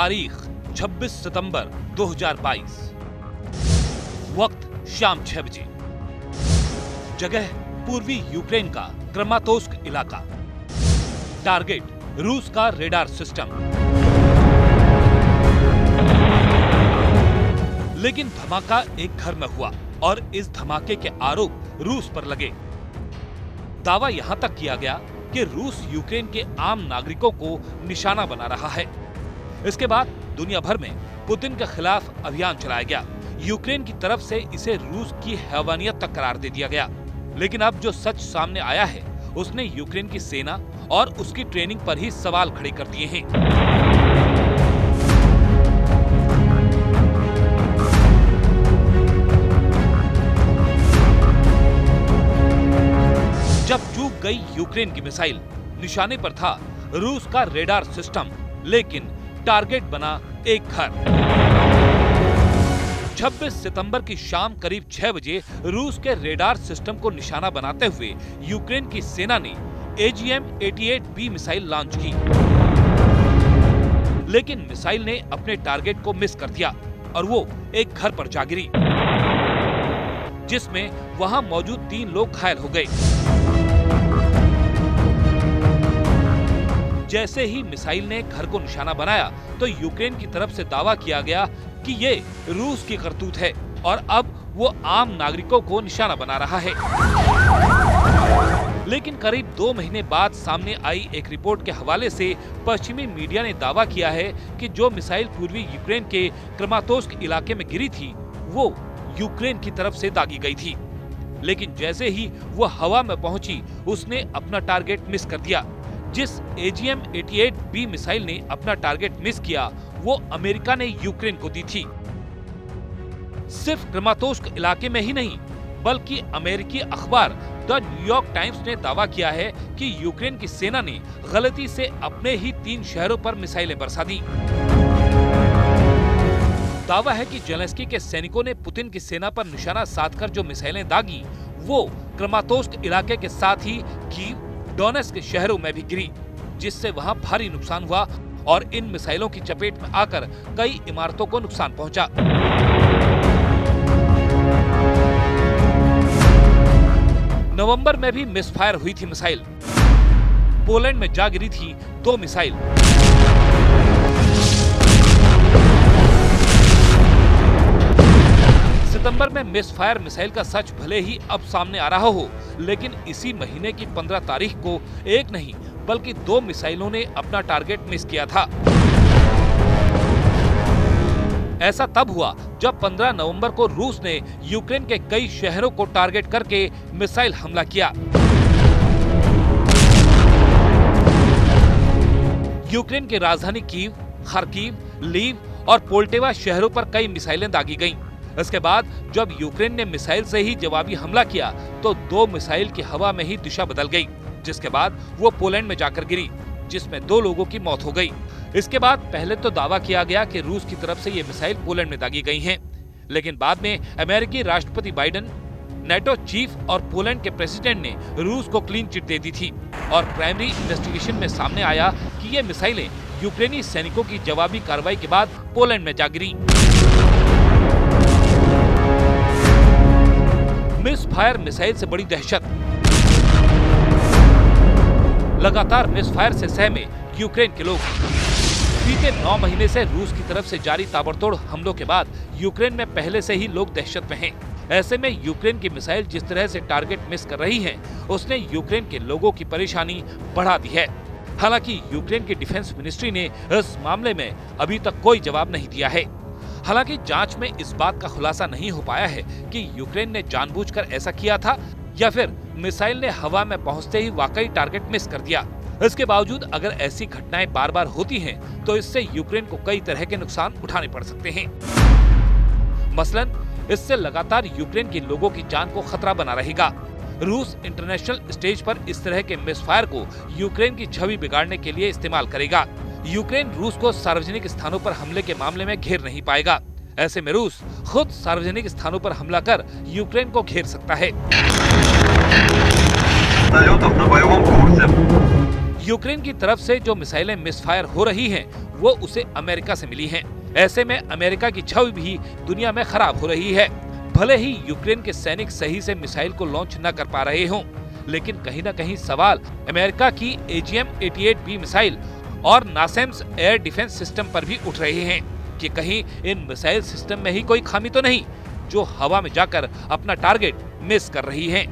तारीख 26 सितंबर 2022। वक्त शाम 6 बजे। जगह पूर्वी यूक्रेन का क्रमातोस्क इलाका। टारगेट रूस का रेडार सिस्टम। लेकिन धमाका एक घर में हुआ और इस धमाके के आरोप रूस पर लगे। दावा यहां तक किया गया कि रूस यूक्रेन के आम नागरिकों को निशाना बना रहा है। इसके बाद दुनिया भर में पुतिन के खिलाफ अभियान चलाया गया। यूक्रेन की तरफ से इसे रूस की हैवानियत तक करार दे दिया गया। लेकिन अब जो सच सामने आया है उसने यूक्रेन की सेना और उसकी ट्रेनिंग पर ही सवाल खड़े कर दिए हैं। जब चूक गई यूक्रेन की मिसाइल, निशाने पर था रूस का रेडार सिस्टम, लेकिन टारगेट बना एक घर। 26 सितंबर की शाम करीब 6 बजे रूस के रेडार सिस्टम को निशाना बनाते हुए यूक्रेन की सेना ने AGM-88B मिसाइल लॉन्च की। लेकिन मिसाइल ने अपने टारगेट को मिस कर दिया और वो एक घर पर जा गिरी, जिसमें वहां मौजूद 3 लोग घायल हो गए। जैसे ही मिसाइल ने घर को निशाना बनाया तो यूक्रेन की तरफ से दावा किया गया कि ये रूस की करतूत है और अब वो आम नागरिकों को निशाना बना रहा है। लेकिन करीब 2 महीने बाद सामने आई एक रिपोर्ट के हवाले से पश्चिमी मीडिया ने दावा किया है कि जो मिसाइल पूर्वी यूक्रेन के क्रमातोस्क इलाके में गिरी थी वो यूक्रेन की तरफ से दागी गई थी। लेकिन जैसे ही वो हवा में पहुंची उसने अपना टारगेट मिस कर दिया। जिस AGM-88B मिसाइल ने अपना टारगेट मिस किया वो अमेरिका ने यूक्रेन को दी थी। सिर्फ क्रमातोस्क इलाके में ही नहीं बल्कि अमेरिकी अखबार द न्यूयॉर्क टाइम्स ने दावा किया है कि यूक्रेन की सेना ने गलती से अपने ही 3 शहरों पर मिसाइलें बरसा दी। दावा है कि जेलेंस्की के सैनिकों ने पुतिन की सेना पर निशाना साधकर जो मिसाइलें दागी वो क्रमातोस्क इलाके के साथ ही कीव, डोनेत्स्क के शहरों में भी गिरी, जिससे वहां भारी नुकसान हुआ और इन मिसाइलों की चपेट में आकर कई इमारतों को नुकसान पहुंचा। नवंबर में भी मिसफायर हुई थी मिसाइल। पोलैंड में जा गिरी थी 2 मिसाइल। सितंबर में मिसफायर मिसाइल का सच भले ही अब सामने आ रहा हो, लेकिन इसी महीने की 15 तारीख को एक नहीं बल्कि 2 मिसाइलों ने अपना टारगेट मिस किया था। ऐसा तब हुआ जब 15 नवंबर को रूस ने यूक्रेन के कई शहरों को टारगेट करके मिसाइल हमला किया। यूक्रेन की राजधानी कीव, खार्किव, लीव और पोल्टेवा शहरों पर कई मिसाइलें दागी गईं। इसके बाद जब यूक्रेन ने मिसाइल से ही जवाबी हमला किया तो 2 मिसाइल की हवा में ही दिशा बदल गई, जिसके बाद वो पोलैंड में जाकर गिरी, जिसमें 2 लोगों की मौत हो गई। इसके बाद पहले तो दावा किया गया कि रूस की तरफ से ये मिसाइल पोलैंड में दागी गई हैं, लेकिन बाद में अमेरिकी राष्ट्रपति बाइडेन, नेटो चीफ और पोलैंड के प्रेसिडेंट ने रूस को क्लीन चिट दे दी थी और प्राइमरी इन्वेस्टिगेशन में सामने आया कि ये मिसाइलें यूक्रेनी सैनिकों की जवाबी कार्रवाई के बाद पोलैंड में जा गिरी। मिसफायर मिसाइल से बड़ी दहशत। लगातार मिसफायर से सहमे यूक्रेन के लोग। बीते 9 महीने से रूस की तरफ से जारी ताबड़तोड़ हमलों के बाद यूक्रेन में पहले से ही लोग दहशत में हैं। ऐसे में यूक्रेन की मिसाइल जिस तरह से टारगेट मिस कर रही है उसने यूक्रेन के लोगों की परेशानी बढ़ा दी है। हालांकि यूक्रेन की डिफेंस मिनिस्ट्री ने इस मामले में अभी तक कोई जवाब नहीं दिया है। हालांकि जांच में इस बात का खुलासा नहीं हो पाया है कि यूक्रेन ने जानबूझकर ऐसा किया था या फिर मिसाइल ने हवा में पहुंचते ही वाकई टारगेट मिस कर दिया। इसके बावजूद अगर ऐसी घटनाएं बार बार होती हैं, तो इससे यूक्रेन को कई तरह के नुकसान उठाने पड़ सकते हैं। मसलन इससे लगातार यूक्रेन के लोगों की जान को खतरा बना रहेगा। रूस इंटरनेशनल स्टेज पर इस तरह के मिसफायर को यूक्रेन की छवि बिगाड़ने के लिए इस्तेमाल करेगा। यूक्रेन रूस को सार्वजनिक स्थानों पर हमले के मामले में घेर नहीं पाएगा। ऐसे में रूस खुद सार्वजनिक स्थानों पर हमला कर यूक्रेन को घेर सकता है। यूक्रेन की तरफ से जो मिसाइलें मिसफायर हो रही हैं, वो उसे अमेरिका से मिली हैं। ऐसे में अमेरिका की छवि भी दुनिया में खराब हो रही है। भले ही यूक्रेन के सैनिक सही से मिसाइल को लॉन्च न कर पा रहे हों, लेकिन कहीं न कहीं सवाल अमेरिका की AGM-88B मिसाइल और नासेम्स एयर डिफेंस सिस्टम पर भी उठ रहे हैं कि कहीं इन मिसाइल सिस्टम में ही कोई खामी तो नहीं जो हवा में जाकर अपना टारगेट मिस कर रही है।